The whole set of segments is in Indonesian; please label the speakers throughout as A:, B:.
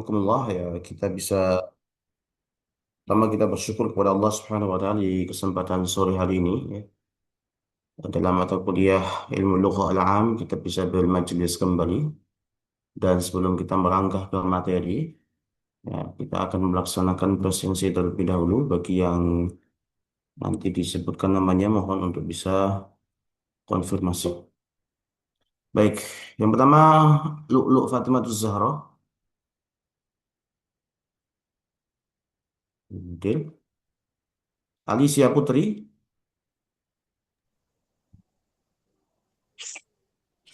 A: rahimakumullah ya kita bisa pertama kita bersyukur kepada Allah Subhanahu wa taala di kesempatan sore hari ini ya. Dalam mata kuliah ilmu lugha al-am kita bisa bermajelis kembali dan sebelum kita melangkah ke materi ya kita akan melaksanakan presensi terlebih dahulu bagi yang nanti disebutkan namanya mohon untuk bisa konfirmasi. Baik, yang pertama Lu'lu' Fatimah Zahra. Kemudian Alicia Putri,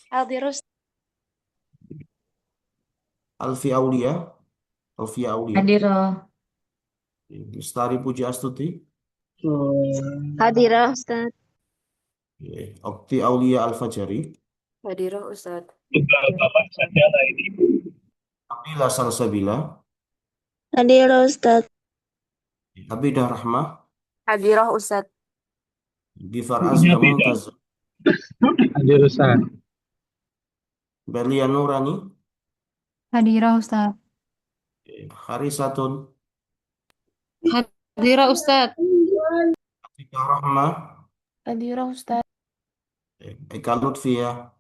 B: Aldirus.
A: Alfi Aulia, Alfia Aulia,
C: Hadiroh.
A: Lestari Puji Astuti,
B: Hadirah Ustaz.
A: Okti Aulia Al-Fajari,
B: Hadirah Ustaz.
D: Bapak saja lah ini.
A: Nabila Salsabila,
B: Hadirah Ustaz.
A: Abidah Rahmah,
B: Hadirah Ustaz.
A: Gifar
D: Gurunya
A: Azka
D: beda.
A: Mumtaz,
D: Hadir Ustaz.
A: Berlian Nurani,
C: Hadirah Ustaz.
A: Harisatun,
C: Hadirah Ustaz.
A: Atika Rahmah,
C: Hadirah Ustaz.
A: Eka Lutfia,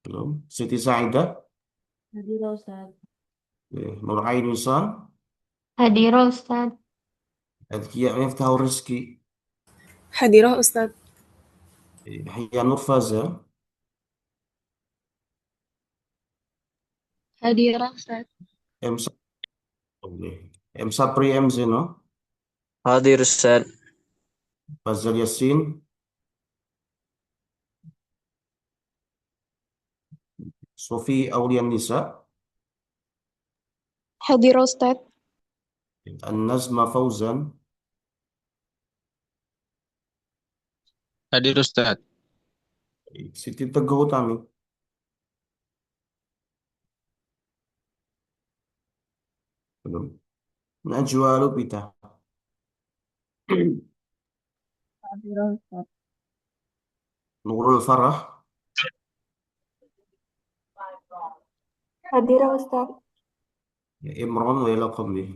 A: belum, Siti Saidah,
C: Hadirah Ustaz.
A: Nur Ainusa,
C: Hadirah Ustaz.
A: Adkia Miftahur Rizki,
E: Hadirah Ustadz.
A: Hia Nurfaza,
C: Hadirah Ustaz.
A: M. M. Sapri M. Zeno,
F: Hadir Ustaz.
A: Fazal Yasin, Sofi Aulian Nisa,
B: Hadirah Ustaz.
A: An-Nazma Fauzan,
F: Hadir Ustaz.
A: Siti Teguh Utami, belum, Najwa Lupita,
C: Hadirah Ustaz.
A: Nurul Farah,
B: Hadirah Ustaz.
A: Imran Waila Qamli,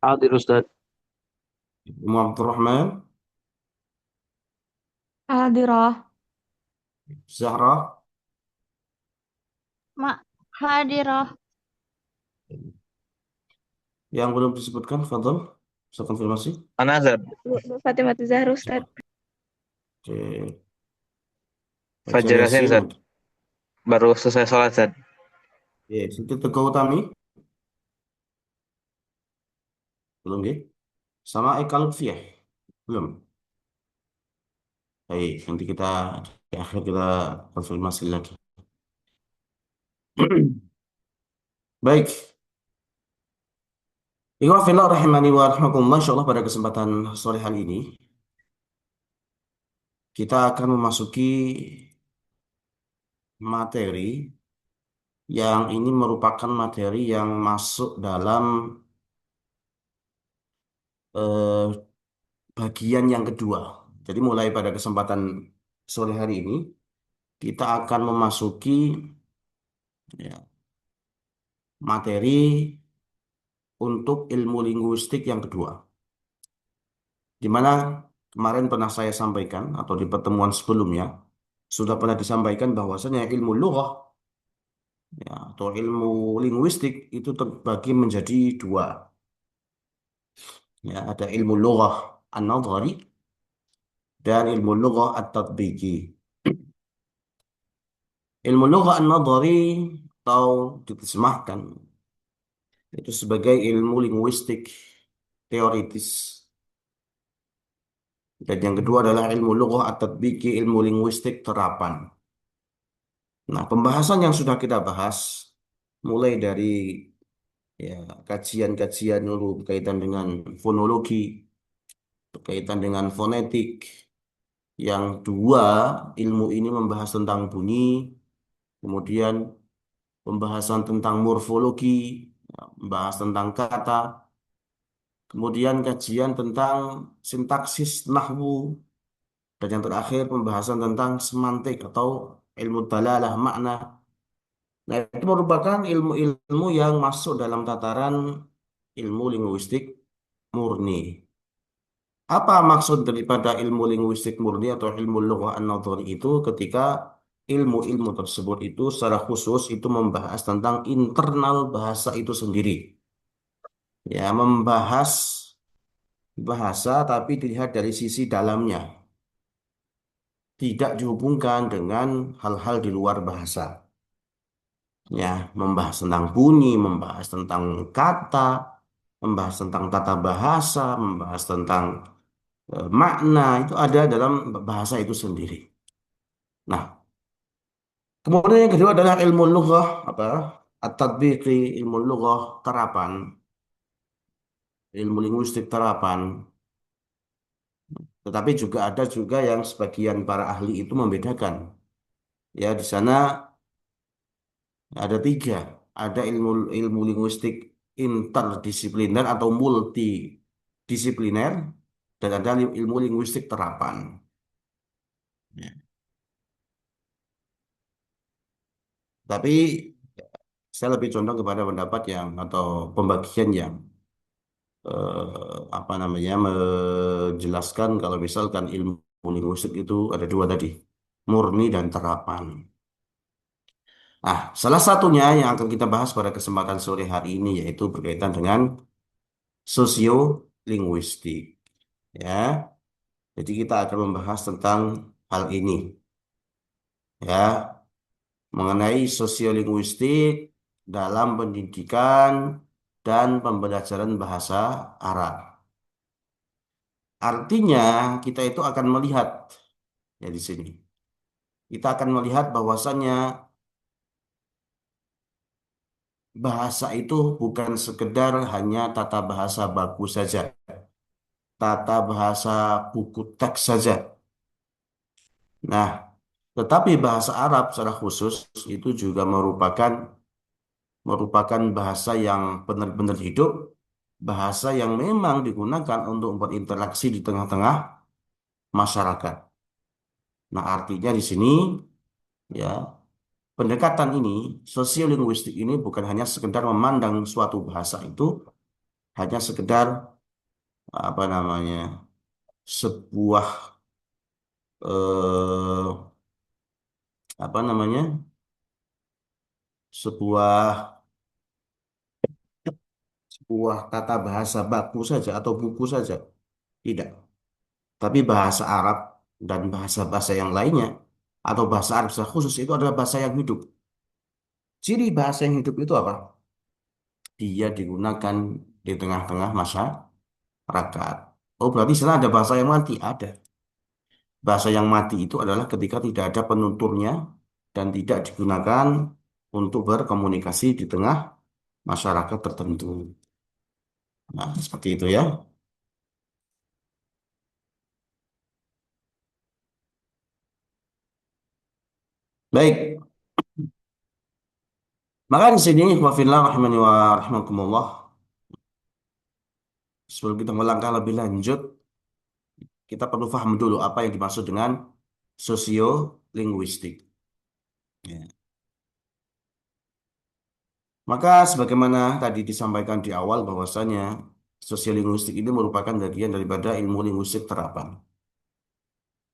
F: Hadir Ustaz.
A: Umar Abdurrahman,
C: Hadirah.
A: Zahra,
C: Mak. Hadirah.
A: yang belum disebutkan, Fadl, bisa konfirmasi.
F: Anazar.
B: Fatimah Zahra Ustaz.
A: Oke. Fajar
F: Fajar Yasin
A: Yasin,
F: Ustaz. Baru selesai sholat Ustaz.
A: ya, Siti Teguh Utami, belum ya? Sama Eka Lutfiah, belum. Baik, nanti kita di akhir kita konfirmasi lagi. Baik, Ikhwan fillah rahimani wa rahimakumullah, insyaallah pada kesempatan sore hari ini kita akan memasuki materi yang ini merupakan materi yang masuk dalam eh, bagian yang kedua. Jadi mulai pada kesempatan sore hari ini kita akan memasuki ya, materi untuk ilmu linguistik yang kedua. Di mana kemarin pernah saya sampaikan atau di pertemuan sebelumnya sudah pernah disampaikan bahwasanya ilmu lughah ya, atau ilmu linguistik itu terbagi menjadi dua. Ya, ada ilmu lughah an-nadhari dan ilmu lughah at-tatbiqi. Ilmu lughah an-nadhari atau diterjemahkan itu sebagai ilmu linguistik teoritis. Dan yang kedua adalah ilmu lughah at-tatbiqi, ilmu linguistik terapan. Nah, pembahasan yang sudah kita bahas mulai dari ya kajian-kajian dulu berkaitan dengan fonologi, berkaitan dengan fonetik. Yang dua, ilmu ini membahas tentang bunyi, kemudian pembahasan tentang morfologi, ya, membahas tentang kata, kemudian kajian tentang sintaksis nahwu, dan yang terakhir pembahasan tentang semantik atau ilmu dalalah makna. Nah, itu merupakan ilmu-ilmu yang masuk dalam tataran ilmu linguistik murni. Apa maksud daripada ilmu linguistik murni atau ilmu lughah an-nadhari itu ketika ilmu-ilmu tersebut itu secara khusus itu membahas tentang internal bahasa itu sendiri. Ya, membahas bahasa tapi dilihat dari sisi dalamnya, tidak dihubungkan dengan hal-hal di luar bahasa. Ya, membahas tentang bunyi, membahas tentang kata, membahas tentang tata bahasa, membahas tentang makna itu ada dalam bahasa itu sendiri. Nah, kemudian yang kedua adalah ilmu lughah apa? At-tatbiqi, ilmu lughah terapan, ilmu linguistik terapan. Tetapi juga ada juga yang sebagian para ahli itu membedakan. Ya, di sana ada tiga. Ada ilmu ilmu linguistik interdisipliner atau multidisipliner dan ada ilmu linguistik terapan. Ya. Tapi saya lebih condong kepada pendapat yang atau pembagian yang apa namanya menjelaskan kalau misalkan ilmu linguistik itu ada dua tadi, murni dan terapan. Nah, salah satunya yang akan kita bahas pada kesempatan sore hari ini yaitu berkaitan dengan sosiolinguistik. Ya, jadi kita akan membahas tentang hal ini, ya, mengenai sosiolinguistik dalam pendidikan dan pembelajaran bahasa Arab. Artinya kita itu akan melihat ya di sini. Kita akan melihat bahwasannya bahasa itu bukan sekedar hanya tata bahasa baku saja, tata bahasa buku teks saja. Nah, tetapi bahasa Arab secara khusus itu juga merupakan bahasa yang benar-benar hidup, bahasa yang memang digunakan untuk berinteraksi di tengah-tengah masyarakat. Nah, artinya di sini ya pendekatan ini, sosiolinguistik ini bukan hanya sekedar memandang suatu bahasa itu hanya sekedar apa namanya sebuah eh, apa namanya sebuah sebuah tata bahasa baku saja atau buku saja, tidak. Tapi bahasa Arab dan bahasa-bahasa yang lainnya atau bahasa Arab secara khusus itu adalah bahasa yang hidup. Ciri bahasa yang hidup itu apa? Dia digunakan di tengah-tengah masyarakat. Oh, berarti sana ada bahasa yang mati? Ada. Bahasa yang mati itu adalah ketika tidak ada penuturnya dan tidak digunakan untuk berkomunikasi di tengah masyarakat tertentu. Nah, seperti itu ya. Baik, maka di sini wafillah rahimani wa rahimakumullah. Sebelum kita melangkah lebih lanjut, kita perlu paham dulu apa yang dimaksud dengan sosiolinguistik. Ya. Maka sebagaimana tadi disampaikan di awal bahwasanya sosiolinguistik ini merupakan bagian daripada ilmu linguistik terapan.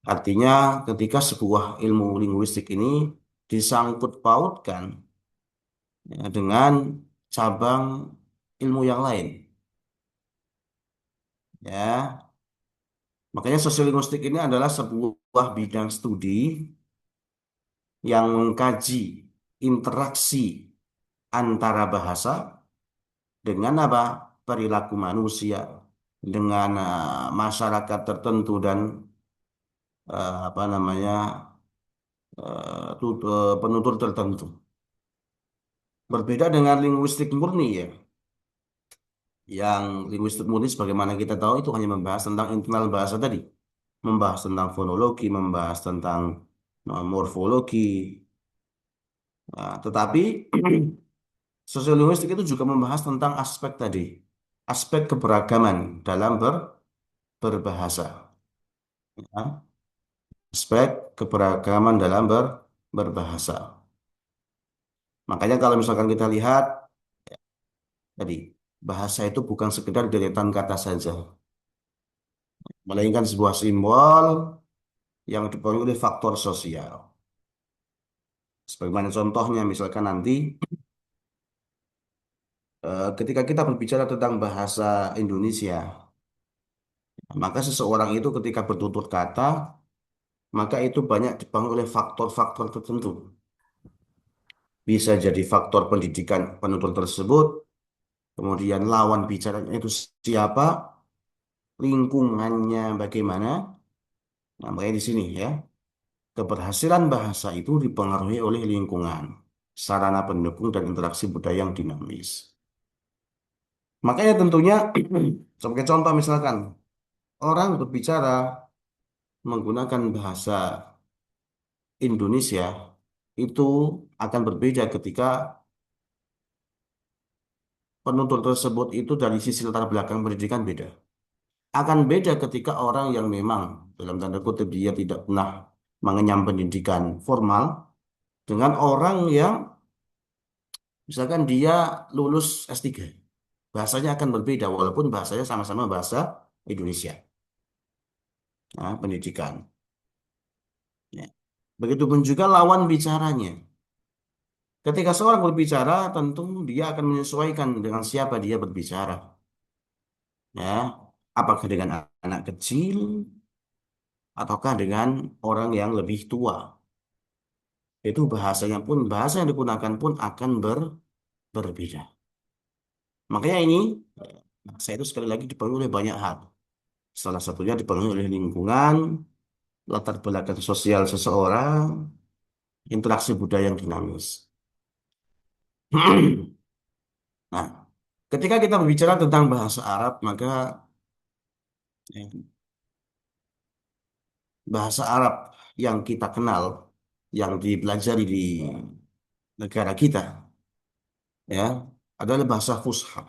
A: Artinya ketika sebuah ilmu linguistik ini disangkut pautkan ya, dengan cabang ilmu yang lain. Ya, makanya sosiolinguistik ini adalah sebuah bidang studi yang mengkaji interaksi antara bahasa dengan apa? Perilaku manusia, dengan masyarakat tertentu dan apa namanya penutur tertentu. Berbeda dengan linguistik murni ya, yang linguistik murni sebagaimana kita tahu itu hanya membahas tentang internal bahasa tadi, membahas tentang fonologi, membahas tentang morfologi. Nah, tetapi sosiolinguistik itu juga membahas tentang aspek tadi, aspek keberagaman dalam berbahasa. Ya. Aspek keberagaman dalam berbahasa. Makanya kalau misalkan kita lihat tadi, bahasa itu bukan sekedar deretan kata saja, melainkan sebuah simbol yang dipengaruhi oleh faktor sosial. Sebagaimana contohnya, misalkan nanti ketika kita berbicara tentang bahasa Indonesia, maka seseorang itu ketika bertutur kata, maka itu banyak dipengaruhi oleh faktor-faktor tertentu. Bisa jadi faktor pendidikan penutur tersebut, kemudian lawan bicaranya itu siapa, lingkungannya bagaimana. Nah, makanya di sini ya, keberhasilan bahasa itu dipengaruhi oleh lingkungan, sarana pendukung dan interaksi budaya yang dinamis. Makanya tentunya sebagai contoh misalkan orang berbicara menggunakan bahasa Indonesia itu akan berbeda ketika penutur tersebut itu dari sisi latar belakang pendidikan beda. Akan beda ketika orang yang memang dalam tanda kutip dia tidak pernah mengenyam pendidikan formal dengan orang yang misalkan dia lulus S3. Bahasanya akan berbeda walaupun bahasanya sama-sama bahasa Indonesia. Nah, pendidikan. Ya. Begitupun juga lawan bicaranya. Ketika seorang berbicara, tentu dia akan menyesuaikan dengan siapa dia berbicara. Ya, apakah dengan anak kecil ataukah dengan orang yang lebih tua. Itu bahasanya pun, bahasa yang digunakan pun akan berbeda. Makanya ini, bahasa itu sekali lagi dipengaruhi oleh banyak hal. Salah satunya dipengaruhi oleh lingkungan, latar belakang sosial seseorang, interaksi budaya yang dinamis. Nah, ketika kita berbicara tentang bahasa Arab, maka bahasa Arab yang kita kenal, yang dipelajari di negara kita, ya, adalah bahasa Fusha.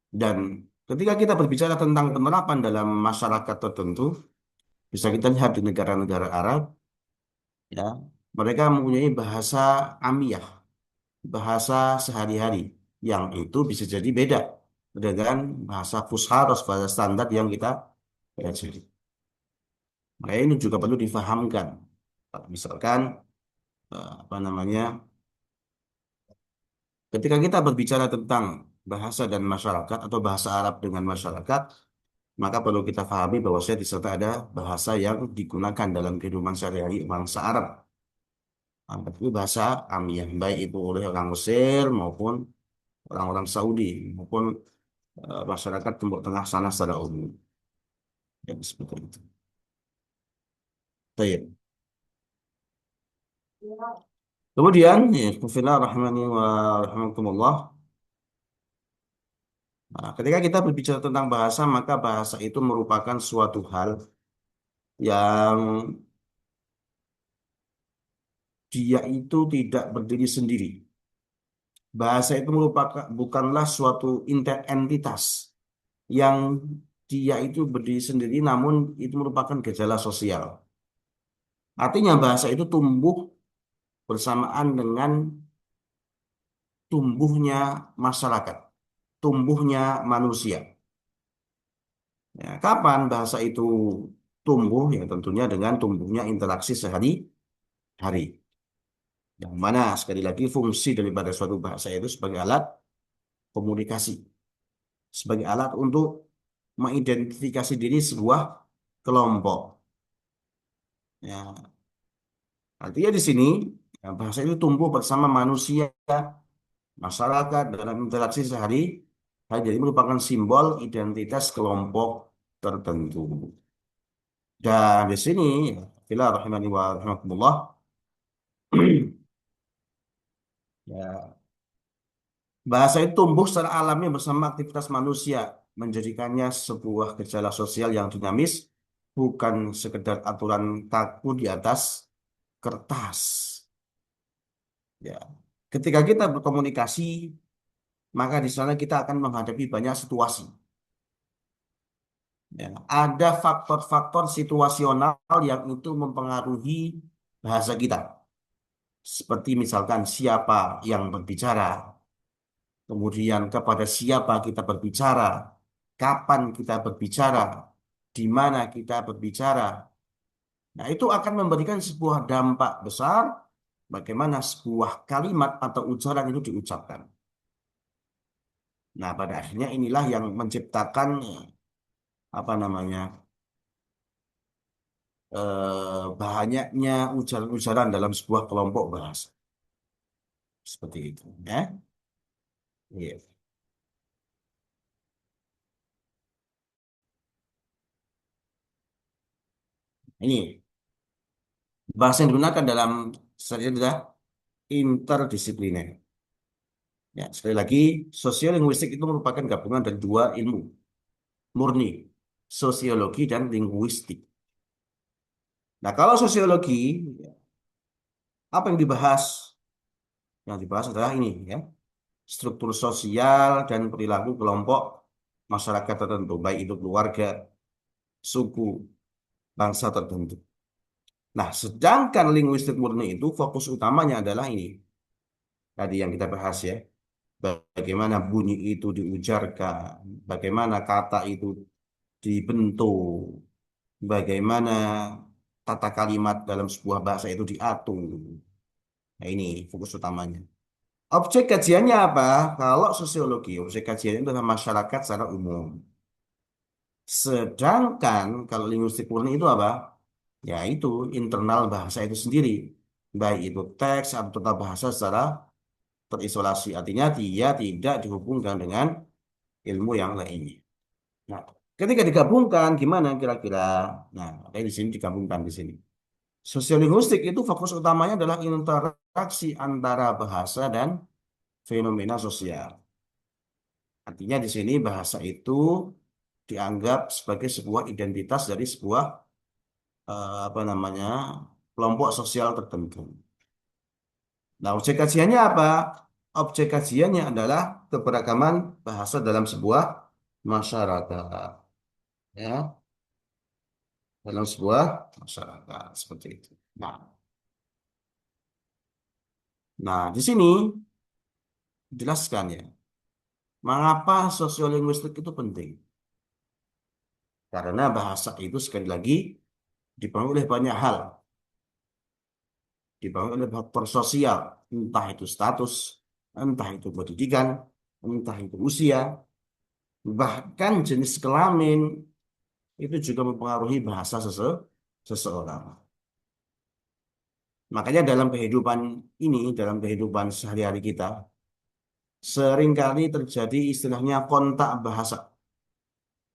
A: Dan ketika kita berbicara tentang penerapan dalam masyarakat tertentu, bisa kita lihat di negara-negara Arab, ya, mereka mempunyai bahasa amiyah, bahasa sehari-hari, yang itu bisa jadi beda dengan bahasa Fusha atau bahasa standar yang kita pelajari. Makanya ini juga perlu difahamkan. Misalkan apa namanya, ketika kita berbicara tentang bahasa dan masyarakat atau bahasa Arab dengan masyarakat, maka perlu kita pahami bahwa di sana ada bahasa yang digunakan dalam kehidupan sehari-hari bangsa Arab. Nah, itu bahasa amiyah, baik itu oleh orang Mesir maupun orang-orang Saudi maupun masyarakat Timur Tengah sana secara umum. Ya, seperti itu. Baik. Kemudian, ya, Bismillah rahmani wa rahmatullah. Nah, ketika kita berbicara tentang bahasa, maka bahasa itu merupakan suatu hal yang dia itu tidak berdiri sendiri. Bahasa itu merupakan bukanlah suatu entitas yang dia itu berdiri sendiri, namun itu merupakan gejala sosial. Artinya bahasa itu tumbuh bersamaan dengan tumbuhnya masyarakat, tumbuhnya manusia. Ya, kapan bahasa itu tumbuh? Ya tentunya dengan tumbuhnya interaksi sehari-hari. Yang mana sekali lagi fungsi daripada suatu bahasa itu sebagai alat komunikasi, sebagai alat untuk mengidentifikasi diri sebuah kelompok. Ya, artinya di sini ya, bahasa itu tumbuh bersama manusia, masyarakat dalam interaksi sehari, jadi merupakan simbol identitas kelompok tertentu. Dan di sini, bila rahimani wa rahimakumullah, ya, bahasa itu tumbuh secara alami bersama aktivitas manusia, menjadikannya sebuah gejala sosial yang dinamis, bukan sekedar aturan kaku di atas kertas. Ya. Ketika kita berkomunikasi, maka di sana kita akan menghadapi banyak situasi. Ya. Ada faktor-faktor situasional yang itu mempengaruhi bahasa kita. Seperti misalkan siapa yang berbicara, kemudian kepada siapa kita berbicara, kapan kita berbicara, di mana kita berbicara. Nah, itu akan memberikan sebuah dampak besar bagaimana sebuah kalimat atau ucapan itu diucapkan. Nah, pada akhirnya inilah yang menciptakan apa namanya banyaknya ujaran-ujaran dalam sebuah kelompok bahasa. Seperti itu, ya. Iya. Ini bahasa yang digunakan dalam saya adalah interdisipliner. Ya, sekali lagi, sosiolinguistik itu merupakan gabungan dari dua ilmu murni, sosiologi dan linguistik. Nah, kalau sosiologi, ya, apa yang dibahas? Yang dibahas adalah ini, ya, struktur sosial dan perilaku kelompok masyarakat tertentu, baik itu keluarga, suku, bangsa tertentu. Nah, sedangkan linguistik murni itu fokus utamanya adalah ini, tadi yang kita bahas ya, bagaimana bunyi itu diujarkan, bagaimana kata itu dibentuk, bagaimana tata kalimat dalam sebuah bahasa itu diatur. Nah, ini fokus utamanya. Objek kajiannya apa? Kalau sosiologi, objek kajiannya adalah masyarakat secara umum. Sedangkan kalau linguistik murni itu apa? Ya itu internal bahasa itu sendiri. Baik itu teks atau tata bahasa secara terisolasi. Artinya dia tidak dihubungkan dengan ilmu yang lainnya. Nah, ketika digabungkan gimana kira-kira? Nah, makanya di sini digabungkan di sini. Sosiolinguistik itu fokus utamanya adalah interaksi antara bahasa dan fenomena sosial. Artinya di sini bahasa itu dianggap sebagai sebuah identitas dari sebuah apa namanya kelompok sosial tertentu. Nah, objek kajiannya apa? Objek kajiannya adalah keberagaman bahasa dalam sebuah masyarakat, ya, dalam sebuah masyarakat seperti itu. Nah, di sini jelaskan ya, mengapa sosiolinguistik itu penting? Karena bahasa itu sekali lagi dipengaruhi oleh banyak hal, dipengaruhi oleh faktor sosial, entah itu status, entah itu pendidikan, entah itu usia, bahkan jenis kelamin itu juga mempengaruhi bahasa seseorang. Makanya dalam kehidupan ini, dalam kehidupan sehari-hari kita, seringkali terjadi istilahnya kontak bahasa.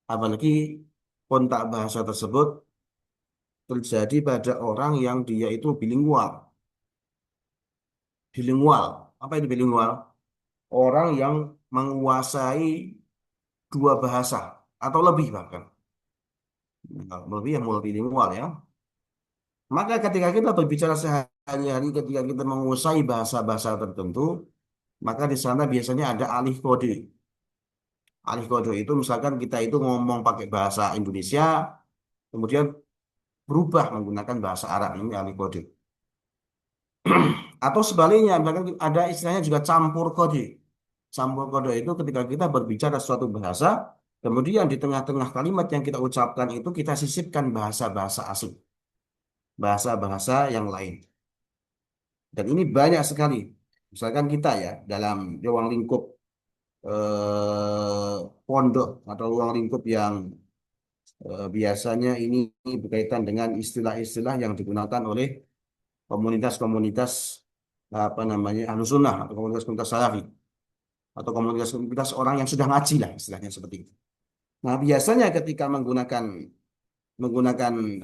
A: Apalagi kontak bahasa tersebut terjadi pada orang yang dia itu bilingual. Bilingual, apa itu bilingual? Orang yang menguasai dua bahasa atau lebih bahkan. Nah, lebih yang multilingual ya. Maka ketika kita berbicara sehari-hari, ketika kita menguasai bahasa-bahasa tertentu, maka di sana biasanya ada alih kode. Alih kode itu misalkan kita itu ngomong pakai bahasa Indonesia, kemudian berubah menggunakan bahasa Arab, ini alih kode. Atau sebaliknya, misalkan ada istilahnya juga campur kode. Campur kode itu ketika kita berbicara suatu bahasa, kemudian di tengah-tengah kalimat yang kita ucapkan itu kita sisipkan bahasa-bahasa asing, bahasa-bahasa yang lain. Dan ini banyak sekali. Misalkan kita ya, dalam ruang lingkup pondok atau ruang lingkup yang biasanya ini berkaitan dengan istilah-istilah yang digunakan oleh komunitas-komunitas apa namanya Ahlus Sunnah atau komunitas-komunitas Salafi atau komunitas-komunitas orang yang sudah ngaji lah istilahnya seperti itu. Nah, biasanya ketika menggunakan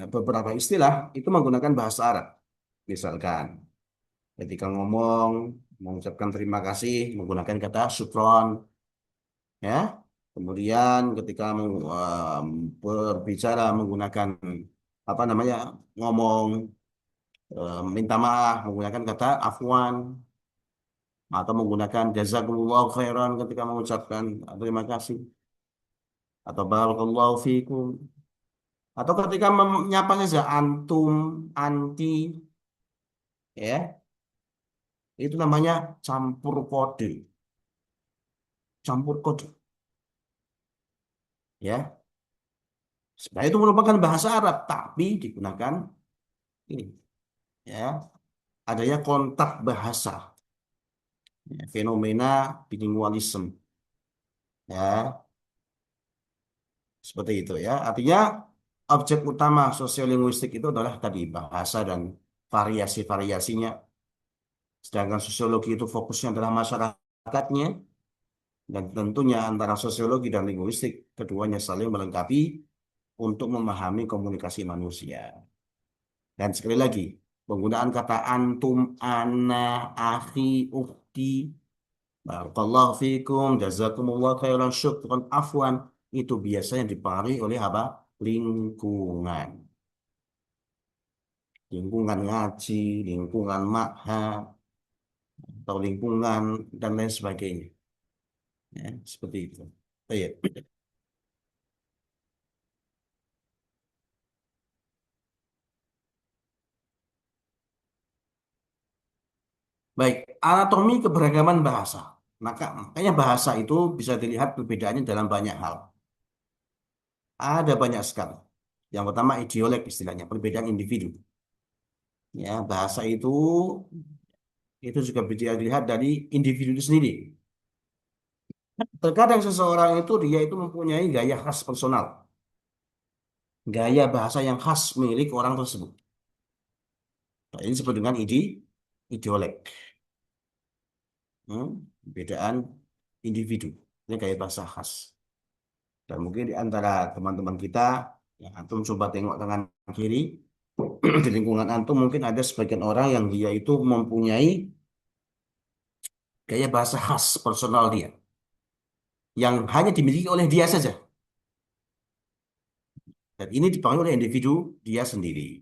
A: beberapa istilah itu menggunakan bahasa Arab. Misalkan ketika ngomong mengucapkan terima kasih menggunakan kata syukron, ya. Kemudian ketika berbicara menggunakan apa namanya ngomong minta maaf menggunakan kata afwan atau menggunakan jazakumullah khairan ketika mengucapkan terima kasih atau barakallahu fikum atau ketika menyapa saja antum, anti, ya. Itu namanya campur kode. Campur kode. Ya. Sebenarnya itu merupakan bahasa Arab, tapi digunakan ini. Ya. Adanya kontak bahasa. Ya, fenomena bilingualisme. Ya. Seperti itu ya. Artinya objek utama sosiolinguistik itu adalah tadi bahasa dan variasi-variasinya. Sedangkan sosiologi itu fokusnya adalah masyarakatnya. Dan tentunya antara sosiologi dan linguistik, keduanya saling melengkapi untuk memahami komunikasi manusia. Dan sekali lagi, penggunaan kata antum, ana, akhi, ukti, barakallahu fikum, jazakumullah khairan, syukran, afwan, itu biasanya dipengaruhi oleh apa? Lingkungan. Lingkungan ngaji, lingkungan ma'had, atau lingkungan, dan lain sebagainya. Ya, seperti itu. Baik. Baik, anatomi keberagaman bahasa. Makanya bahasa itu bisa dilihat perbedaannya dalam banyak hal. Ada banyak sekali. Yang pertama idiolek istilahnya, perbedaan individu. Ya, bahasa itu juga bisa dilihat dari individu itu sendiri. Terkadang seseorang itu dia itu mempunyai gaya khas personal, gaya bahasa yang khas milik orang tersebut. Nah, ini disebut dengan idiolek. Perbedaan individu. Ini gaya bahasa khas. Dan mungkin di antara teman-teman kita, yang antum coba tengok tangan kiri, di lingkungan antum mungkin ada sebagian orang yang dia itu mempunyai gaya bahasa khas personal dia, yang hanya dimiliki oleh dia saja. Dan ini dipengaruhi oleh individu dia sendiri.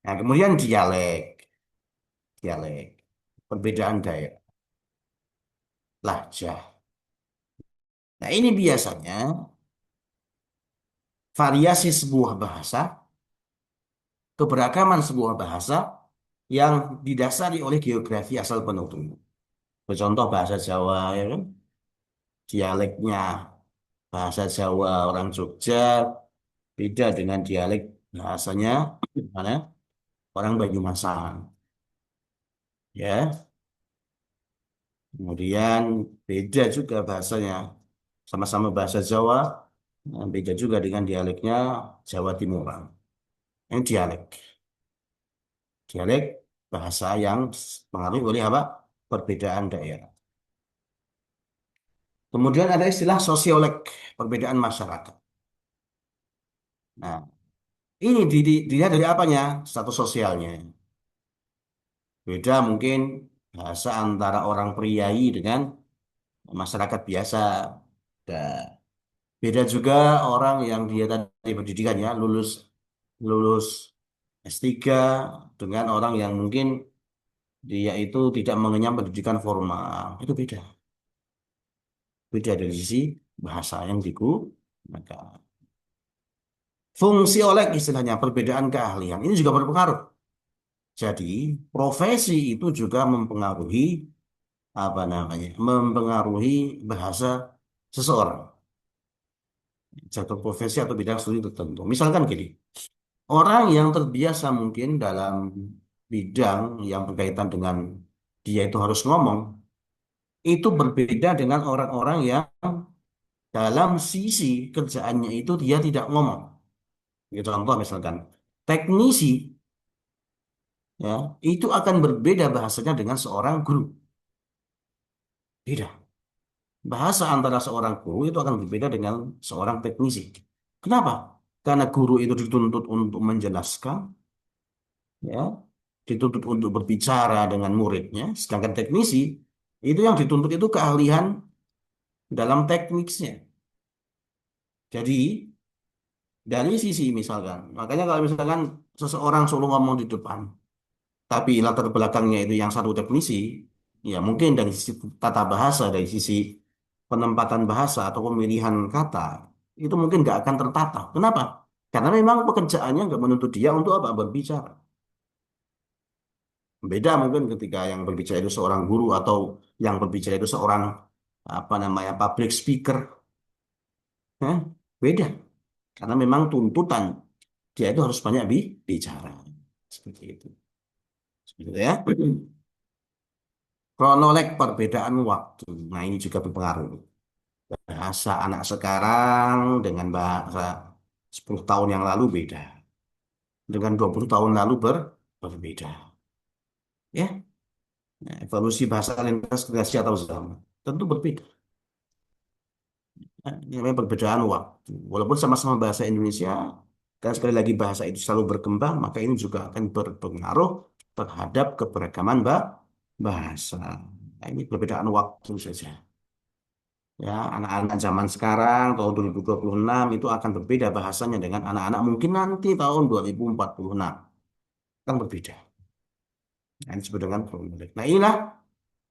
A: Nah, kemudian dialek, perbedaan daerah, lahjah. Nah, ini biasanya variasi sebuah bahasa, keberagaman sebuah bahasa yang didasari oleh geografi asal penuturnya. Contoh bahasa Jawa, ya kan? Dialeknya bahasa Jawa orang Jogja beda dengan dialek bahasanya mana orang Banyumasan, ya. Kemudian beda juga bahasanya, sama-sama bahasa Jawa, nah, beda juga dengan dialeknya Jawa Timuran. Ini dialek bahasa yang pengaruh oleh apa? Perbedaan daerah. Kemudian ada istilah sosiolek, perbedaan masyarakat. Nah, ini dilihat dari apanya? Status sosialnya. Beda mungkin bahasa antara orang priai dengan masyarakat biasa. Da- Beda juga orang yang dia tadi pendidikan ya, lulus lulus S3 dengan orang yang mungkin dia itu tidak mengenyam pendidikan formal. Itu beda. Beda dari sisi bahasa yang digunakan. Fungsi olek istilahnya, perbedaan keahlian. Ini juga berpengaruh. Jadi, profesi itu juga mempengaruhi apa namanya? Mempengaruhi bahasa seseorang. Jatuh profesi atau bidang studi tertentu. Misalkan gini, orang yang terbiasa mungkin dalam bidang yang berkaitan dengan dia itu harus ngomong, itu berbeda dengan orang-orang yang dalam sisi kerjaannya itu dia tidak ngomong. Ya, contoh misalkan, teknisi ya itu akan berbeda bahasanya dengan seorang guru. Beda. Bahasa antara seorang guru itu akan berbeda dengan seorang teknisi. Kenapa? Karena guru itu dituntut untuk menjelaskan, ya, dituntut untuk berbicara dengan muridnya, sedangkan teknisi itu yang dituntut itu keahlian dalam tekniknya. Jadi dari sisi misalkan, makanya kalau misalkan seseorang selalu ngomong di depan, tapi latar belakangnya itu yang satu teknisi, ya mungkin dari sisi tata bahasa, dari sisi penempatan bahasa atau pemilihan kata, itu mungkin nggak akan tertata. Kenapa? Karena memang pekerjaannya nggak menuntut dia untuk apa? Berbicara. Beda mungkin ketika yang berbicara itu seorang guru atau yang berbicara itu seorang apa namanya public speaker. Hah? Beda. Karena memang tuntutan dia itu harus banyak bicara. Seperti itu. Seperti itu ya. Kronolog perbedaan waktu. Nah, ini juga berpengaruh. Bahasa anak sekarang dengan bahasa 10 tahun yang lalu beda. Dengan 20 tahun lalu berbeda. Ya, nah, evolusi bahasa lintas generasi atau zaman tentu berbeda. Nah, ini namanya perbedaan waktu. Walaupun sama-sama bahasa Indonesia, kan sekali lagi bahasa itu selalu berkembang, maka ini juga akan berpengaruh terhadap keberagaman bahasa. Nah, ini perbedaan waktu saja. Ya, anak-anak zaman sekarang tahun 2026 itu akan berbeda bahasanya dengan anak-anak mungkin nanti tahun 2046. Kan berbeda. Nah, ini disebut dengan kronolog. Nah, inilah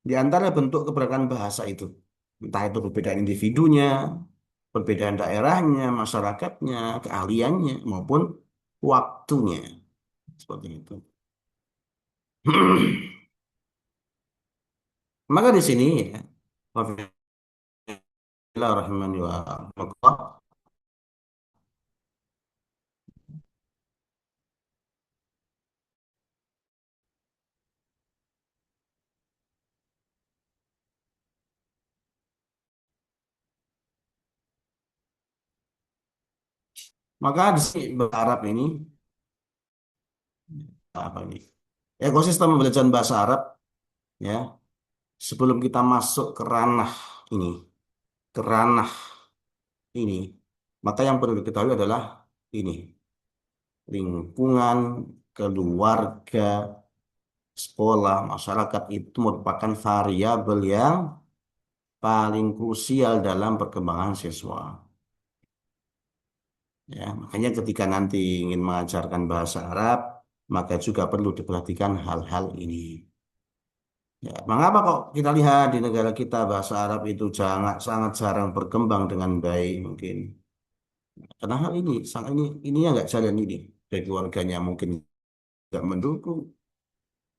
A: di antara bentuk keberagaman bahasa itu. Entah itu perbedaan individunya, perbedaan daerahnya, masyarakatnya, keahliannya, maupun waktunya. Seperti itu. Maka di sini, ya, Bismillahirrahmanirrahim. Maka di sini bahasa Arab ini, apa ini? Ekosistem pembelajaran bahasa Arab, ya, sebelum kita masuk ke ranah ini, ke ranah ini, maka yang perlu diketahui adalah ini, lingkungan, keluarga, sekolah, masyarakat itu merupakan variabel yang paling krusial dalam perkembangan siswa. Ya, makanya ketika nanti ingin mengajarkan bahasa Arab, maka juga perlu diperhatikan hal-hal ini. Ya, mengapa kok kita lihat di negara kita bahasa Arab itu sangat jarang berkembang dengan baik mungkin? Karena hal ini, ini yang nggak jalan ini. Dari keluarganya mungkin nggak mendukung.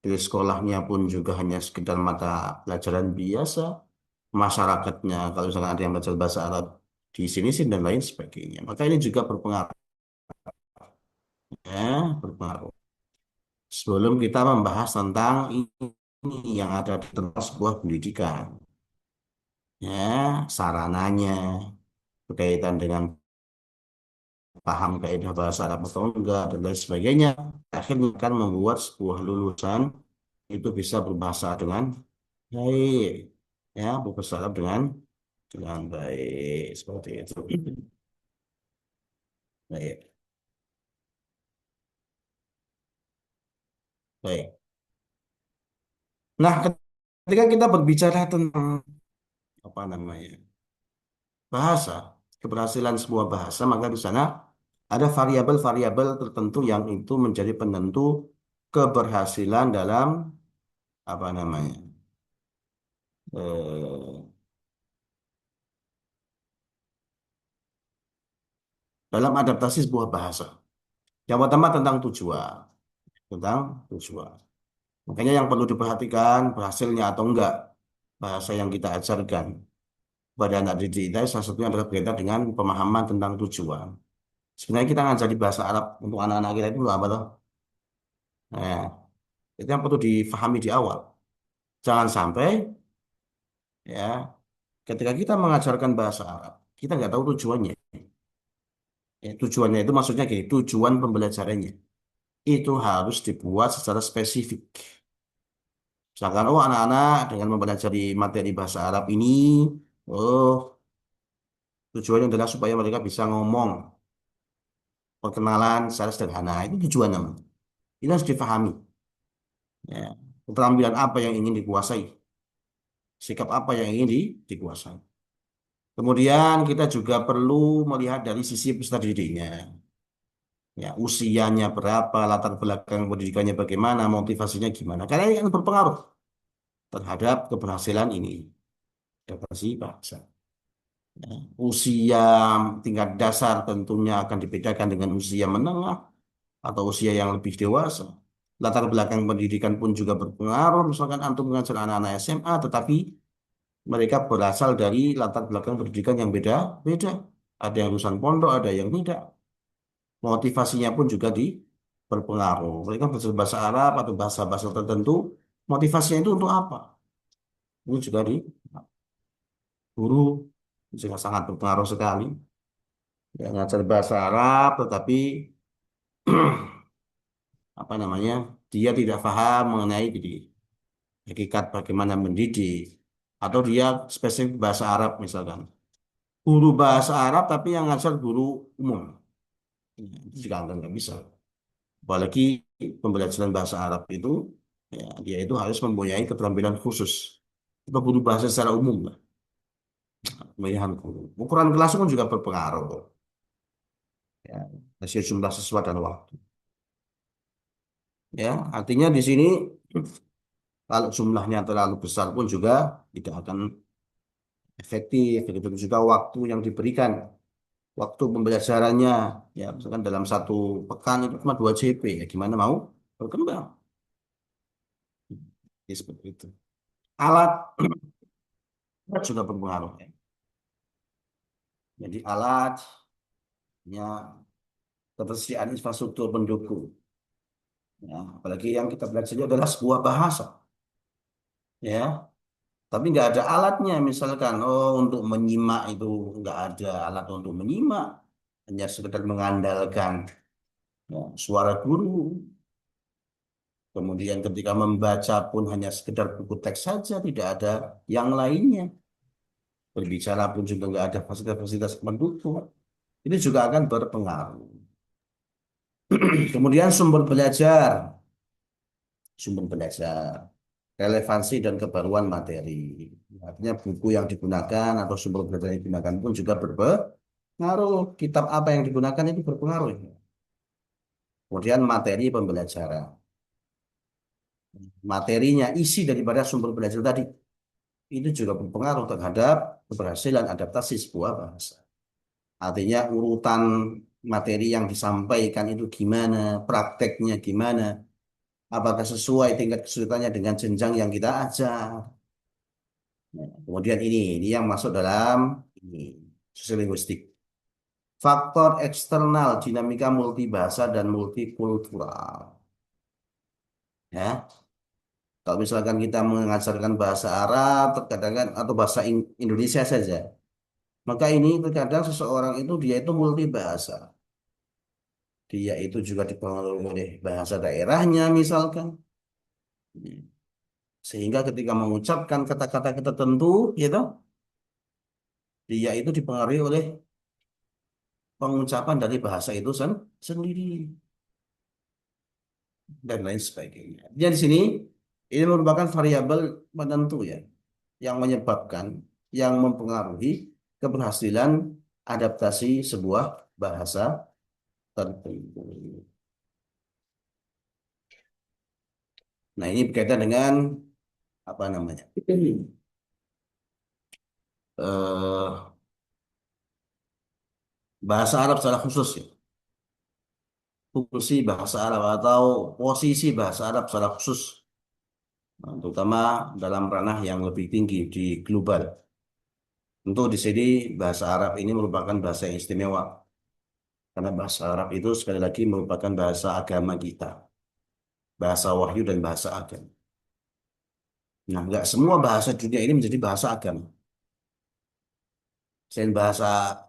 A: Dari sekolahnya pun juga hanya sekedar mata pelajaran biasa. Masyarakatnya, kalau misalkan ada yang belajar bahasa Arab di sini sih dan lain sebagainya. Maka ini juga berpengaruh. Ya, berpengaruh. Sebelum kita membahas tentang ini yang ada di tengah sebuah pendidikan. Ya, sarananya berkaitan dengan paham kaidah bahasa Arab atau enggak dan lain sebagainya. Akhirnya akan membuat sebuah lulusan itu bisa berbahasa dengan baik. Ya, berbahasa Arab dengan baik seperti itu. Baik, baik. Nah, ketika kita berbicara tentang apa namanya bahasa, keberhasilan sebuah bahasa, maka di sana ada variabel-variabel tertentu yang itu menjadi penentu keberhasilan dalam apa namanya eh, dalam adaptasi sebuah bahasa. Yang pertama tentang tujuan. Makanya yang perlu diperhatikan berhasilnya atau enggak bahasa yang kita ajarkan pada anak didik kita salah satunya adalah berkaitan dengan pemahaman tentang tujuan. Sebenarnya kita ngajari bahasa Arab untuk anak-anak kita itu apa toh? Nah, itu yang perlu difahami di awal. Jangan sampai ya ketika kita mengajarkan bahasa Arab, kita nggak tahu tujuannya. Ya, tujuannya itu maksudnya gini, tujuan pembelajarannya itu harus dibuat secara spesifik. Misalkan, oh anak-anak dengan mempelajari materi bahasa Arab ini, oh tujuannya adalah supaya mereka bisa ngomong perkenalan secara sederhana. Itu tujuan namanya. Ini harus difahami. Ya. Keterampilan apa yang ingin dikuasai, sikap apa yang ingin dikuasai. Kemudian kita juga perlu melihat dari sisi peserta didiknya. Ya, usianya berapa, latar belakang pendidikannya bagaimana, motivasinya gimana. Karena ini akan berpengaruh terhadap keberhasilan ini. Adaptasi bahasa. Ya, usia tingkat dasar tentunya akan dibedakan dengan usia menengah atau usia yang lebih dewasa. latar belakang pendidikan pun juga berpengaruh. Misalkan antum mengajar anak-anak SMA, tetapi mereka berasal dari latar belakang pendidikan yang beda-beda. Ada yang lulusan pondok, ada yang tidak. Motivasinya pun juga berpengaruh. Mereka belajar bahasa Arab atau bahasa-bahasa tertentu, motivasinya itu untuk apa? Ini juga di guru juga sangat berpengaruh sekali. Ya, ngajar bahasa Arab, tetapi apa namanya, dia tidak paham mengenai hakikat bagaimana mendidik, atau dia spesifik bahasa Arab misalkan. Guru bahasa Arab tapi yang ngajar guru umum. Itu juga nggak bisa. Apalagi pembelajaran bahasa Arab itu, ya, dia itu harus mempunyai keterampilan khusus. Atau guru bahasa secara umum lah. Pemilihan guru. Ukuran kelas pun juga berpengaruh. Ya, rasio jumlah siswa dan waktu. Ya, artinya di sini kalau jumlahnya terlalu besar pun juga tidak akan efektif. Begitu juga waktu yang diberikan, waktu pembelajarannya, ya misalkan dalam satu pekan itu cuma 2 JP, ya gimana mau berkembang? Ya, seperti itu. Alat juga berpengaruh. Ya. Jadi alatnya, ketersediaan infrastruktur pendukung. Ya, apalagi yang kita belajar adalah sebuah bahasa. Ya, tapi nggak ada alatnya. Misalkan, oh untuk menyimak itu nggak ada alat untuk menyimak, hanya sekedar mengandalkan, ya, suara guru. Kemudian ketika membaca pun hanya sekedar buku teks saja, tidak ada yang lainnya. Berbicara pun juga nggak ada fasilitas-fasilitas pendukung. Ini juga akan berpengaruh. Kemudian sumber belajar, relevansi dan kebaruan materi. Artinya buku yang digunakan atau sumber belajar yang digunakan pun juga berpengaruh. Kitab apa yang digunakan itu berpengaruh. Kemudian materi pembelajaran. Materinya, isi daripada sumber belajar tadi, itu juga berpengaruh terhadap keberhasilan adaptasi sebuah bahasa. Artinya urutan materi yang disampaikan itu gimana, prakteknya gimana, apakah sesuai tingkat kesulitannya dengan jenjang yang kita ajar. Nah, kemudian ini yang masuk dalam ini, sosiolinguistik. Faktor eksternal, dinamika multibahasa dan multikultural. Ya, kalau misalkan kita mengajarkan bahasa Arab, terkadang kan, atau bahasa Indonesia saja, maka ini terkadang seseorang itu dia itu multibahasa. Dia itu juga dipengaruhi oleh bahasa daerahnya misalkan. Sehingga ketika mengucapkan kata-kata tertentu, gitu, dia itu dipengaruhi oleh pengucapan dari bahasa itu sendiri dan lain sebagainya. Jadi di sini ini merupakan variabel penentu ya, yang menyebabkan, yang mempengaruhi keberhasilan adaptasi sebuah bahasa tertentu. Nah, ini berkaitan dengan apa namanya? Eh, bahasa Arab secara khusus ya. Fungsi bahasa Arab atau posisi bahasa Arab secara khusus, nah, terutama dalam ranah yang lebih tinggi di global. Tentu di sini bahasa Arab ini merupakan bahasa yang istimewa karena bahasa Arab itu sekali lagi merupakan bahasa agama kita, bahasa wahyu dan bahasa agama. Nah, nggak semua bahasa dunia ini menjadi bahasa agama. Selain bahasa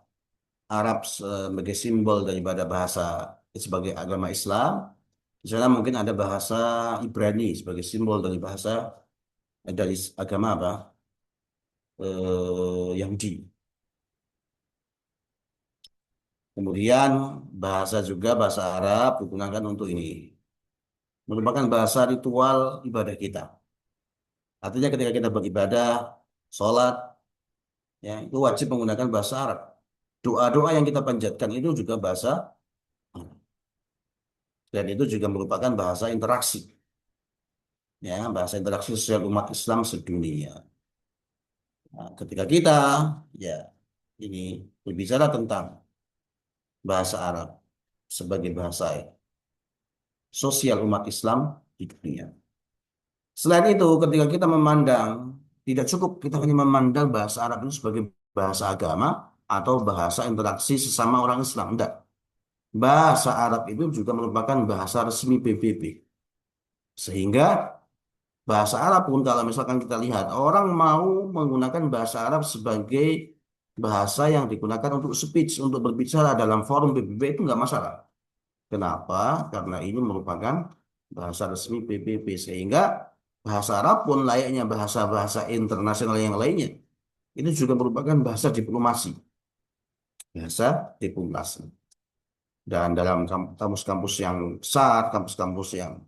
A: Arab sebagai simbol daripada bahasa sebagai agama Islam, di sana mungkin ada bahasa Ibrani sebagai simbol dari bahasa dari agama apa? Yahudi. Kemudian bahasa Arab digunakan untuk ini. Merupakan bahasa ritual ibadah kita. Artinya ketika kita beribadah, sholat, ya itu wajib menggunakan bahasa Arab. Doa-doa yang kita panjatkan itu juga bahasa Arab. Dan itu juga merupakan bahasa interaksi. Ya, bahasa interaksi sosial umat Islam sedunia. Nah, ketika kita ya ini berbicara tentang bahasa Arab sebagai bahasa sosial umat Islam di dunia. Selain itu, ketika kita memandang, tidak cukup kita hanya memandang bahasa Arab itu sebagai bahasa agama atau bahasa interaksi sesama orang Islam. Tidak. Bahasa Arab itu juga merupakan bahasa resmi PBB. Sehingga bahasa Arab pun kalau misalkan kita lihat, orang mau menggunakan bahasa Arab sebagai bahasa yang digunakan untuk speech, untuk berbicara dalam forum PBB itu nggak masalah. Kenapa? Karena ini merupakan bahasa resmi PBB. Sehingga bahasa Arab pun layaknya bahasa-bahasa internasional yang lainnya. Itu juga merupakan bahasa diplomasi. Bahasa diplomasi. Dan dalam kampus-kampus yang besar, kampus-kampus yang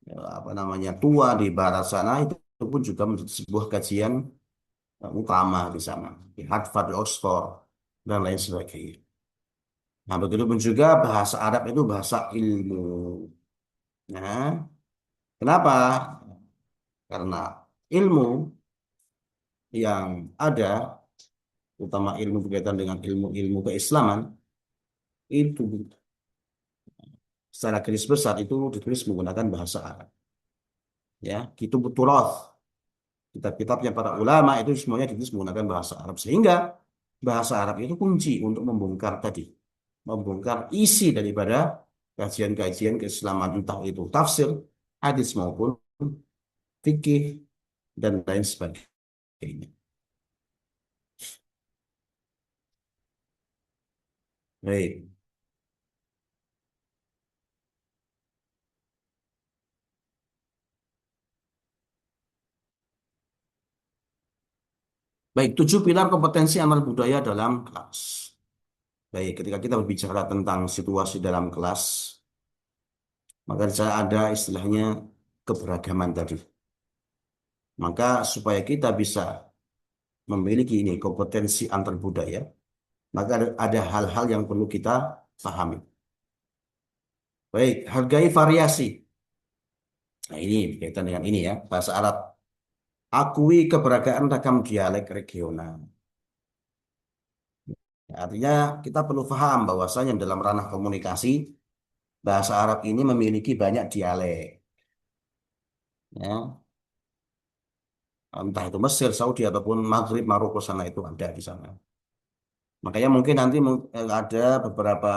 A: apa namanya tua di barat sana itu pun juga menjadi sebuah kajian utama di sana. Di Harvard, di Oxford, dan lain sebagainya. Nah, begitu pun juga bahasa Arab itu bahasa ilmu. Nah, kenapa? Karena ilmu yang ada, terutama ilmu berkaitan dengan ilmu-ilmu keislaman, itu secara garis besar itu ditulis menggunakan bahasa Arab. Ya, kitab Turath, kitab-kitabnya para ulama itu semuanya ditulis menggunakan bahasa Arab. Sehingga bahasa Arab itu kunci untuk membongkar tadi, membongkar isi daripada kajian-kajian keislaman, entah itu tafsir, hadis maupun fikih dan lain sebagainya. Baik. Baik, 7 pilar kompetensi antar budaya dalam kelas. Baik, ketika kita berbicara tentang situasi dalam kelas, maka saya ada istilahnya keberagaman tadi. Maka supaya kita bisa memiliki ini kompetensi antar budaya, maka ada hal-hal yang perlu kita pahami. Baik, hargai variasi. Nah, ini berkaitan dengan ini ya, bahasa Arab. Akui keberadaan ragam dialek regional. Artinya kita perlu paham bahwasanya dalam ranah komunikasi, bahasa Arab ini memiliki banyak dialek. Ya, entah itu Mesir, Saudi, ataupun Maghrib, Maroko sana itu ada di sana. Makanya mungkin nanti ada beberapa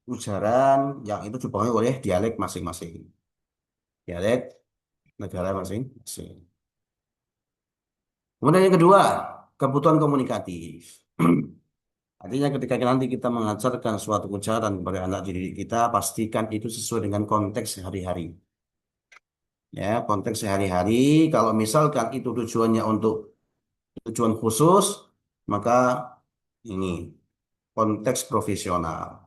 A: ujaran yang itu dipengaruhi oleh dialek masing-masing. Dialek negara masing-masing. Kemudian yang kedua, kebutuhan komunikatif. Artinya ketika nanti kita mengajarkan suatu ujaran kepada anak didik kita, pastikan itu sesuai dengan konteks sehari-hari. Ya, konteks sehari-hari, kalau misalkan itu tujuannya untuk tujuan khusus, maka ini konteks profesional.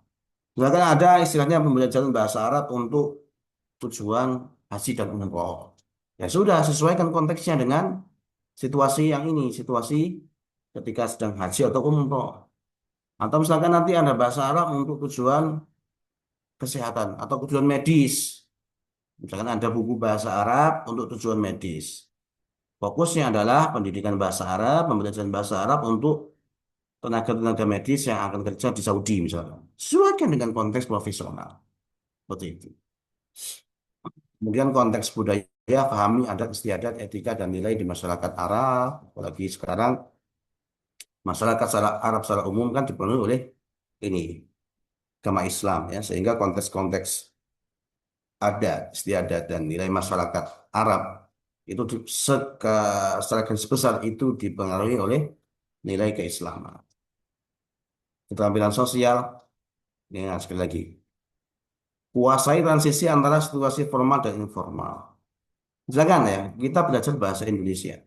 A: Misalkan ada istilahnya pembelajaran bahasa Arab untuk tujuan haji dan umroh. Ya sudah, sesuaikan konteksnya dengan situasi yang ini, situasi ketika sedang haji atau umroh. Atau misalkan nanti ada bahasa Arab untuk tujuan kesehatan atau tujuan medis. Misalkan ada buku bahasa Arab untuk tujuan medis. Fokusnya adalah pendidikan bahasa Arab, pembelajaran bahasa Arab untuk tenaga-tenaga medis yang akan kerja di Saudi misalnya. Sesuaikan dengan konteks profesional. Seperti itu. Kemudian konteks budaya, pahami adat istiadat, etika, dan nilai di masyarakat Arab. Apalagi sekarang masyarakat Arab secara umum kan dipenuhi oleh ini agama Islam ya, sehingga konteks-konteks adat istiadat dan nilai masyarakat Arab itu secara garis besar itu dipengaruhi oleh nilai keislaman. Keterampilan sosial, ini sekali lagi, kuasai transisi antara situasi formal dan informal. Misalkan ya, kita belajar bahasa Indonesia.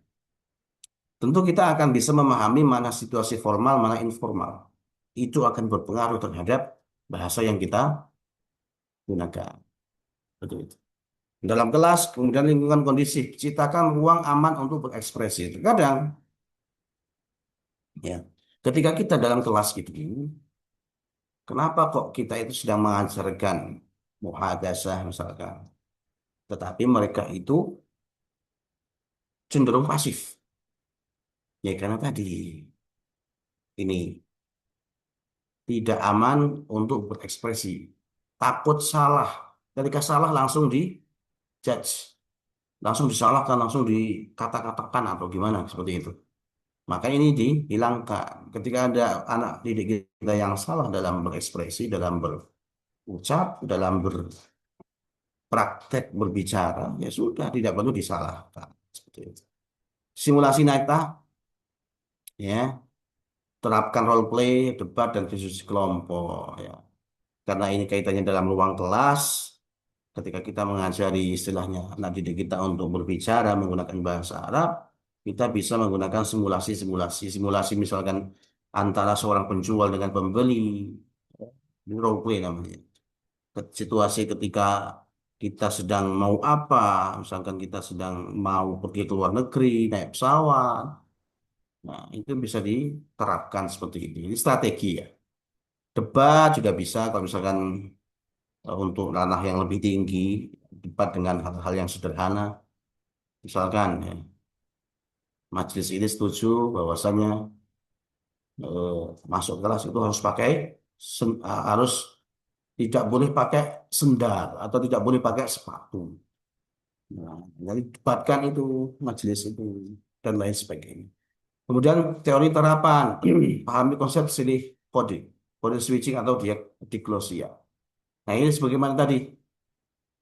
A: Tentu kita akan bisa memahami mana situasi formal, mana informal. Itu akan berpengaruh terhadap bahasa yang kita gunakan. Betul itu. Dalam kelas, kemudian lingkungan kondisi, ciptakan ruang aman untuk berekspresi. Terkadang, ya, ketika kita dalam kelas gitu, kenapa kok kita itu sedang mengajarkan muhadasah misalkan, tetapi mereka itu cenderung pasif. Ya karena tadi ini tidak aman untuk berekspresi, takut salah. Ketika salah langsung di judge, langsung disalahkan, langsung dikata-katakan atau gimana seperti itu. Maka ini dihilangkan. Ketika ada anak didik kita yang salah dalam berekspresi, dalam berucap, dalam berpraktek berbicara, ya sudah tidak perlu disalahkan. Seperti itu. Simulasi naik tahap, ya, terapkan role play, debat dan diskusi kelompok, ya. Karena ini kaitannya dalam ruang kelas, ketika kita mengajari istilahnya anak didik kita untuk berbicara menggunakan bahasa Arab, kita bisa menggunakan simulasi-simulasi, simulasi misalkan antara seorang penjual dengan pembeli, ini role play namanya. Situasi ketika kita sedang mau apa, misalkan kita sedang mau pergi ke luar negeri, naik pesawat, nah itu bisa diterapkan seperti ini strategi ya. Debat juga bisa kalau misalkan untuk ranah yang lebih tinggi, debat dengan hal-hal yang sederhana. Misalkan ya, majelis ini setuju bahwasannya eh, masuk kelas itu harus pakai harus tidak boleh pakai sendal atau tidak boleh pakai sepatu. Nah, jadi debatkan itu majelis itu dan lain sebagainya. Kemudian teori terapan, pahami konsep silih kode, kode switching atau diglosia. Nah ini sebagaimana tadi,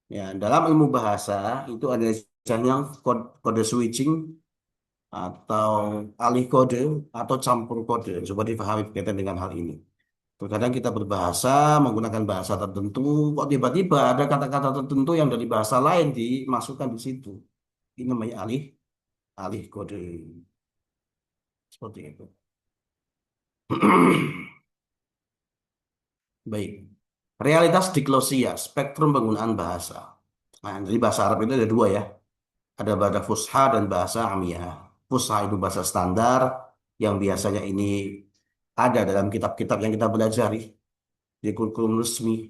A: ya dalam ilmu bahasa itu ada istilahnya kode switching atau alih kode atau campur kode. Coba dipahami berkaitan dengan hal ini. Terkadang kita berbahasa menggunakan bahasa tertentu, kok tiba-tiba ada kata-kata tertentu yang dari bahasa lain dimasukkan di situ. Ini namanya alih alih kode. Seperti itu. Baik. Realitas diglosia, spektrum penggunaan bahasa. Nah, dari bahasa Arab itu ada dua ya. Ada bahasa fusha dan bahasa amiyah. Fusha itu bahasa standar yang biasanya ini ada dalam kitab-kitab yang kita pelajari di kurikulum resmi,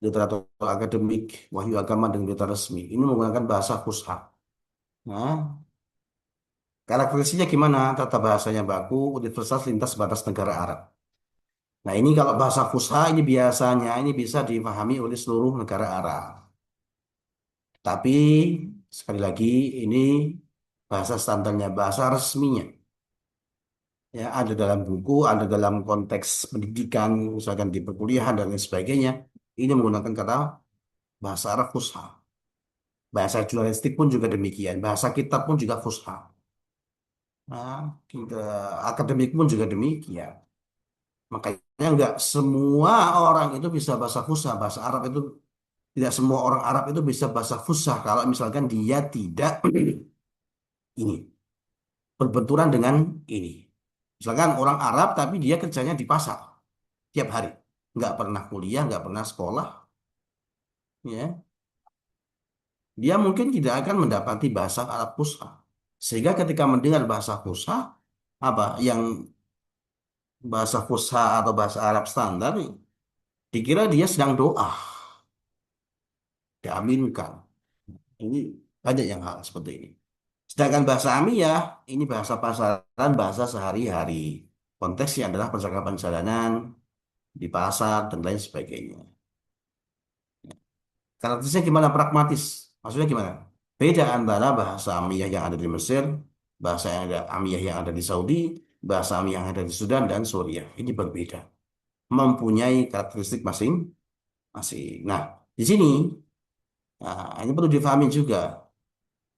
A: literatur akademik, wahyu agama dan berita resmi. Ini menggunakan bahasa fusha. Nah, karakteristiknya gimana? Tata bahasanya baku, universal lintas batas negara Arab. Nah, ini kalau bahasa fusha ini biasanya ini bisa dipahami oleh seluruh negara Arab. Tapi sekali lagi ini bahasa standarnya, bahasa resminya. Ya, ada dalam buku, ada dalam konteks pendidikan, misalkan di perkuliahan dan lain sebagainya. Ini menggunakan kata bahasa Arab fusha. Bahasa jurnalistik pun juga demikian. Bahasa kitab pun juga fusha. Nah, kita, akademik pun juga demikian. Makanya nggak semua orang itu bisa bahasa fusha. Bahasa Arab itu tidak semua orang Arab itu bisa bahasa fusha kalau misalkan dia tidak ini berbenturan dengan ini. Misalkan orang Arab tapi dia kerjanya di pasar tiap hari, nggak pernah kuliah, nggak pernah sekolah, ya dia mungkin tidak akan mendapati bahasa Arab fusha. Sehingga ketika mendengar bahasa fusha, apa yang bahasa fusha atau bahasa Arab standar, dikira dia sedang doa, diaminkan. Ini banyak yang hal seperti ini. Sedangkan bahasa Amiyah, ini bahasa pasaran, bahasa sehari-hari. Konteksnya adalah percakapan jalanan, di pasar, dan lain sebagainya. Karakteristiknya gimana? Pragmatis. Maksudnya gimana? Beda antara bahasa Amiyah yang ada di Mesir, bahasa yang ada Amiyah yang ada di Saudi, bahasa Amiyah yang ada di Sudan dan Suriah. Ini berbeda. Mempunyai karakteristik masing-masing. Nah, di sini, nah, ini perlu difahami juga.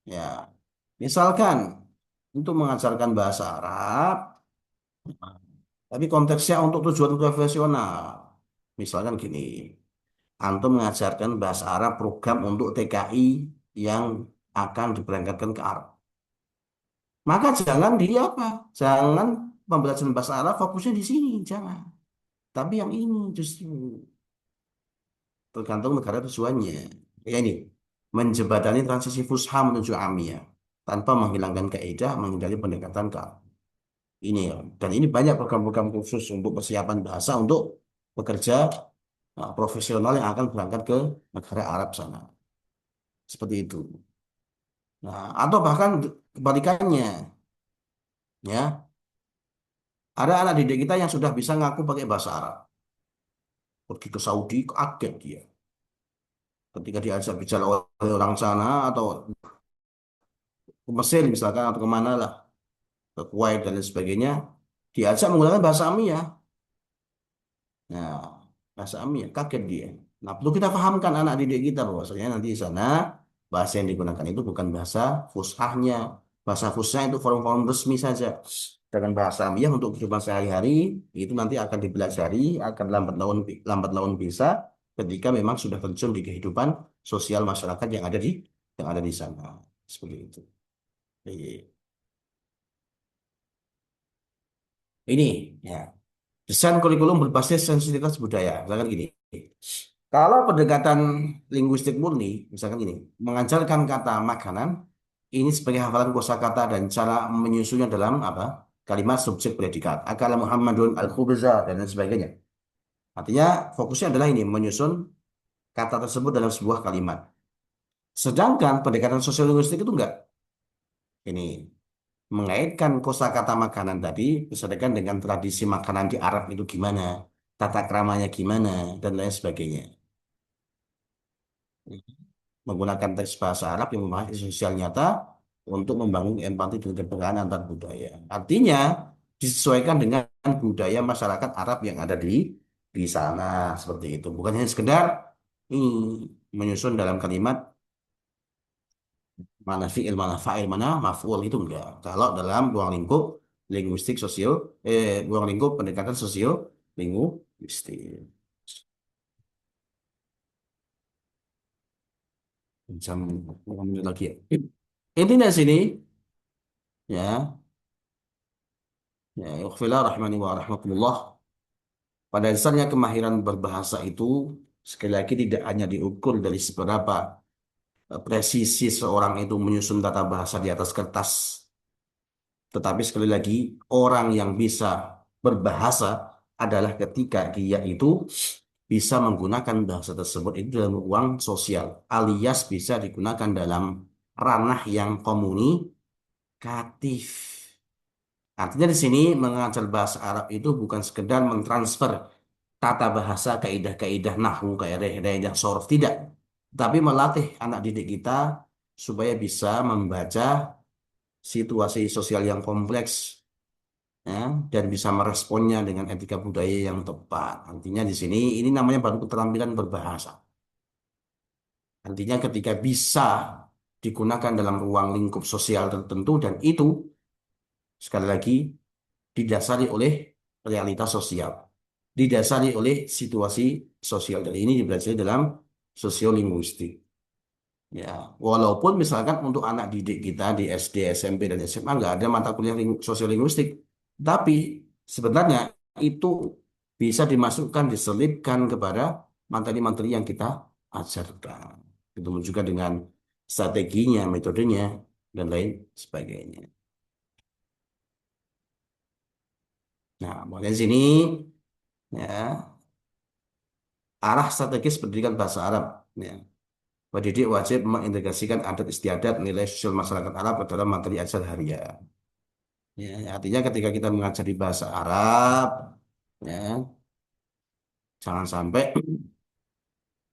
A: Ya, misalkan untuk mengajarkan bahasa Arab, tapi konteksnya untuk tujuan profesional. Misalkan gini, antum mengajarkan bahasa Arab program untuk TKI yang akan diberangkatkan ke Arab. Maka jangan di apa? Jangan pembelajaran bahasa Arab fokusnya di sini, jangan. Tapi yang ini justru tergantung negara tujuannya. Ya ini, menjembatani transisi fusha menuju amiyah tanpa menghilangkan kaidah, menghindari pendekatan ke Arab. Ini ya. Dan ini banyak program-program khusus untuk persiapan bahasa untuk bekerja profesional yang akan berangkat ke negara Arab sana. Seperti itu. Nah, atau bahkan kebalikannya, ya. Ada anak didik kita yang sudah bisa ngaku pakai bahasa Arab. Pergi ke Saudi, kaget dia. Ketika diajak bicara oleh orang sana atau ke Mesir misalkan atau kemana lah, ke Kuwait dan lain sebagainya, diajak menggunakan bahasa Amiyah. Nah, bahasa Amiyah kaget dia. Nah, perlu kita pahamkan anak didik kita bahwasanya nanti di sana bahasa yang digunakan itu bukan bahasa fushahnya. Bahasa fushah itu forum-forum resmi saja. Dengan bahasa Amiyah untuk kehidupan sehari-hari itu nanti akan dipelajari, akan lambat laun bisa ketika memang sudah terjun di kehidupan sosial masyarakat yang ada di sana. Seperti itu. Iya. Ini ya. Desain kurikulum berbasis sensitivitas budaya. Misalkan gini. Kalau pendekatan linguistik murni, misalkan ini, mengajarkan kata makanan, ini sebagai hafalan kosakata dan cara menyusunnya dalam apa? Kalimat subjek predikat. Akala Muhammadun al-khubza dan lain sebagainya. Artinya fokusnya adalah ini, menyusun kata tersebut dalam sebuah kalimat. Sedangkan pendekatan sosial linguistik itu enggak. Ini mengaitkan kosakata makanan tadi disesuaikan dengan tradisi makanan di Arab itu gimana, tata keramanya gimana, dan lain sebagainya. Menggunakan teks bahasa Arab yang membahas isu sosial nyata untuk membangun empati dan kepekaan antar budaya. Artinya disesuaikan dengan budaya masyarakat Arab yang ada di sana seperti itu. Bukan hanya sekedar ini menyusun dalam kalimat mana fi'il, mana fa'il, mana maf'ul itu enggak. Kalau dalam ruang lingkup linguistik sosial, ruang lingkup pendekatan sosial linguistik. Jam berapa menit lagi ya. Intinya sini ya, ya, ikhfilah rahmani wa rahmatullah. Pada dasarnya kemahiran berbahasa itu sekali lagi tidak hanya diukur dari seberapa presisi seorang itu menyusun tata bahasa di atas kertas, tetapi sekali lagi orang yang bisa berbahasa adalah ketika dia itu bisa menggunakan bahasa tersebut itu dalam ruang sosial, alias bisa digunakan dalam ranah yang komunikatif. Artinya di sini mengajar bahasa Arab itu bukan sekedar mentransfer tata bahasa, kaidah-kaidah nahwu, kaidah-kaidah sorof, tidak. Tapi melatih anak didik kita supaya bisa membaca situasi sosial yang kompleks, ya, dan bisa meresponnya dengan etika budaya yang tepat. Artinya di sini ini namanya baru keterampilan berbahasa. Artinya ketika bisa digunakan dalam ruang lingkup sosial tertentu dan itu sekali lagi didasari oleh realitas sosial, didasari oleh situasi sosial. Dan ini dipelajari dalam sosiolinguistik. Ya, walaupun misalkan untuk anak didik kita di SD, SMP, dan SMA nggak ada mata kuliah sosiolinguistik, tapi sebenarnya itu bisa dimasukkan, diselipkan kepada materi-materi yang kita ajarkan. Ketemu juga dengan strateginya, metodenya, dan lain sebagainya. Nah, mulai sini ya arah strategis pendidikan bahasa Arab. Ya. Pendidik wajib mengintegrasikan adat istiadat nilai sosial masyarakat Arab ke dalam materi ajar harian. Ya, artinya ketika kita mengajar di bahasa Arab, ya, jangan sampai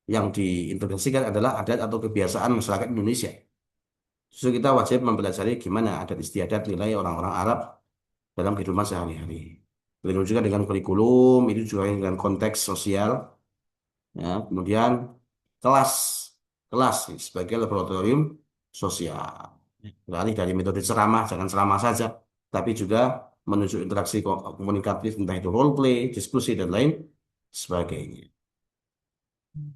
A: yang diintegrasikan adalah adat atau kebiasaan masyarakat Indonesia. Justru kita wajib mempelajari gimana adat istiadat nilai orang-orang Arab dalam kehidupan sehari-hari. Begitu juga dengan kurikulum, itu juga dengan konteks sosial. Ya, kemudian kelas, kelas sebagai laboratorium sosial. Beralih dari metode ceramah, jangan ceramah saja, tapi juga menuju interaksi komunikatif, entah itu role play, diskusi, dan lain sebagainya.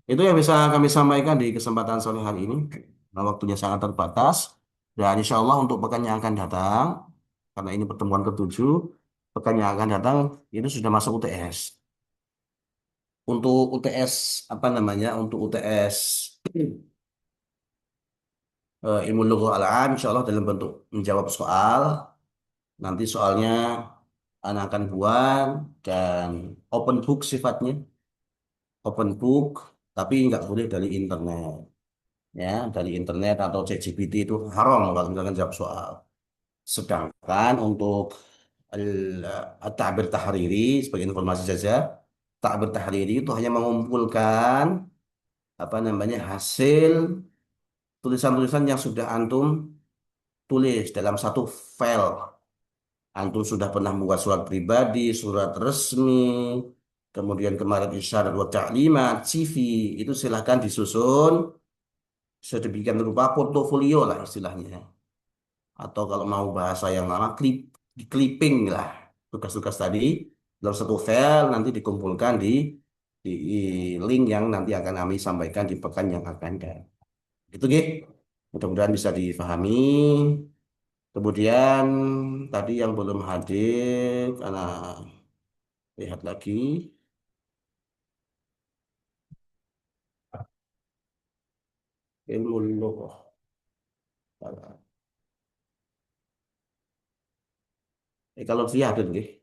A: Itu yang bisa kami sampaikan di kesempatan sore hari ini. Nah, waktunya sangat terbatas. Dan insya Allah untuk pekan yang akan datang, karena ini pertemuan ketujuh, pekan yang akan datang itu sudah masuk UTS. Untuk UTS apa namanya? Untuk UTS ilmu lugha al-am, insya Allah dalam bentuk menjawab soal. Nanti soalnya anak akan buat dan open book sifatnya, open book, tapi nggak boleh dari internet. Ya, dari internet atau ChatGPT itu haram kalau misalkan jawab soal. Sedangkan untuk ta'bir tahriri sebagai informasi saja, ta'bir tahriri itu hanya mengumpulkan apa namanya hasil tulisan-tulisan yang sudah antum tulis dalam satu file. Antum sudah pernah membuat surat pribadi, surat resmi, kemudian kemarin isyarat wa ta'limat, CV, itu silahkan disusun sedemikian rupa portofolio lah istilahnya. Atau kalau mau bahasa yang lama, clipping lah. Tugas-tugas tadi dalam satu file nanti dikumpulkan di link yang nanti akan kami sampaikan di pekan yang akan datang. Itu gitu. Mudah-mudahan bisa difahami. Kemudian tadi yang belum hadir, karena lihat lagi. Ilmu lughah. Kalau Fia hadir nggih.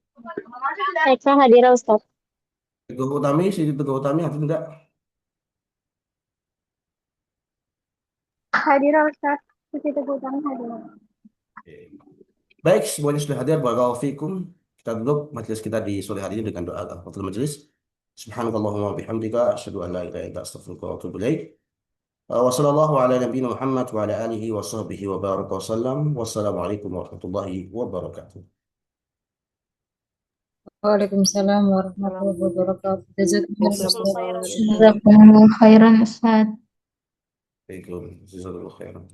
B: Eka hadirah Ustaz.
A: Teguh Utami, Siti Teguh Utami hadir enggak?
B: Hadirah Ustaz. Siti Teguh Utami hadirah.
A: Oke. Baik, semuanya sudah hadir. Barakallahu fikum. Kita tutup majelis kita di sore hari ini dengan doa kafaratul majelis. Subhanakallahumma wa bihamdika asyhadu an la ilaha illa anta astaghfiruka wa atubu ilaik. Wa sallallahu ala nabiyyina Muhammad wa ala alihi wa sahbihi wa baraka wa sallam. Wassalamualaikum warahmatullahi wabarakatuh.
G: Waalaikumsalam warahmatullahi wabarakatuh. Jazakumullah khairan.
C: Jazakumullah khairan Ustaz.
A: Waalaikumsalam. Jazakallahu khairan.